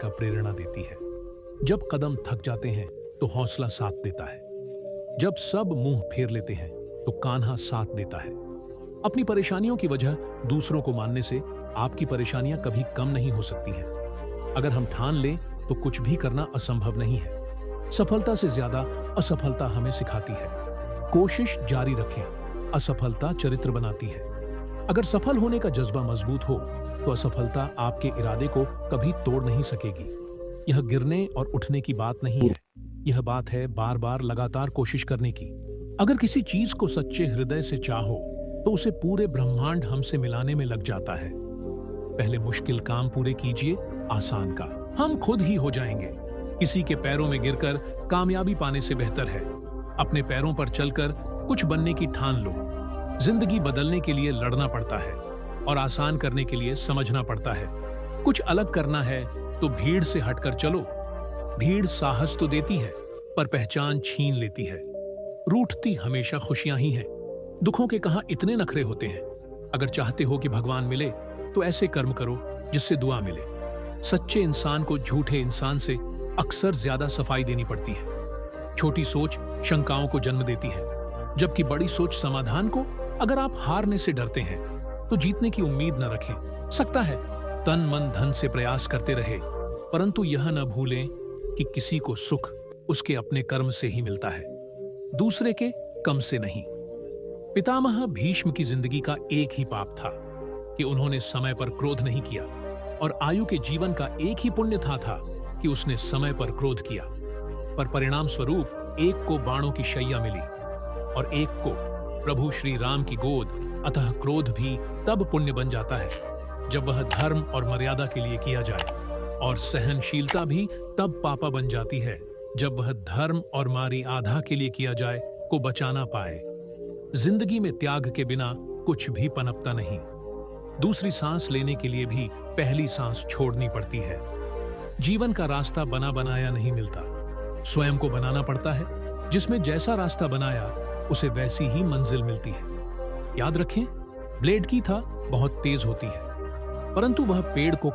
का प्रेरणा देती है। जब कदम थक जाते हैं तो हौसला साथ देता है। जब सब मुंह फेर लेते हैं तो कान्हा साथ देता है। अपनी परेशानियों की वजह दूसरों को मानने से आपकी परेशानियां कभी कम नहीं हो सकती हैं। अगर हम ठान लें तो कुछ भी करना असंभव नहीं है। सफलता से ज्यादा असफलता हमें सिखाती है। कोशिश जारी रखें, असफलता चरित्र बनाती है। अगर सफल होने का जज्बा मजबूत हो तो असफलता आपके इरादे को कभी तोड़ नहीं सकेगी। यह गिरने और उठने की बात नहीं है, यह बात है बार बार लगातार कोशिश करने की। अगर किसी चीज को सच्चे हृदय से चाहो तो उसे पूरे ब्रह्मांड हमसे मिलाने में लग जाता है। पहले मुश्किल काम पूरे कीजिए, आसान का हम खुद ही हो जाएंगे। किसी के पैरों में गिरकर कामयाबी पाने से बेहतर है अपने पैरों पर चलकर कुछ बनने की ठान लो। जिंदगी बदलने के लिए लड़ना पड़ता है और आसान करने के लिए समझना पड़ता है। कुछ अलग करना है तो भीड़ से हटकर चलो। भीड़ साहस तो देती है पर पहचान छीन लेती है। रूठती हमेशा खुशियां ही हैं। दुखों के कहां इतने नखरे होते हैं। अगर चाहते हो कि भगवान मिले तो ऐसे कर्म करो जिससे दुआ मिले। सच्चे इंसान को झूठे इंसान से अक्सर ज्यादा सफाई देनी पड़ती है। छोटी सोच शंकाओं को जन्म देती है, जबकि बड़ी सोच समाधान को। अगर आप हारने से डरते हैं तो जीतने की उम्मीद न रखें। सकता है तन मन धन से प्रयास करते रहे, परंतु यह न भूलें कि किसी को सुख उसके अपने कर्म से ही मिलता है, दूसरे के कम से नहीं। पितामह भीष्म की जिंदगी का एक ही पाप था कि उन्होंने समय पर क्रोध नहीं किया, और आयु के जीवन का एक ही पुण्य था कि उसने समय पर क्रोध किया। पर परिणाम स्वरूप एक को बाणों की शैया मिली और एक को प्रभु श्री राम की गोद। अतः क्रोध भी तब पुण्य बन जाता है जब वह धर्म और मर्यादा के लिए किया जाए, और सहनशीलता भी तब पापा बन जाती है जब वह धर्म और मारी आधा के लिए किया जाए को बचाना पाए। जिंदगी में त्याग के बिना कुछ भी पनपता नहीं। दूसरी सांस लेने के लिए भी पहली सांस छोड़नी पड़ती है। जीवन का रास्ता बना बनाया नहीं मिलता, स्वयं को बनाना पड़ता है। जिसमें जैसा रास्ता बनाया उसे वैसी ही मंजिल मिलती है। याद रखें, ब्लेड की था बहुत तेज होती है, परंतु वह पेड़ को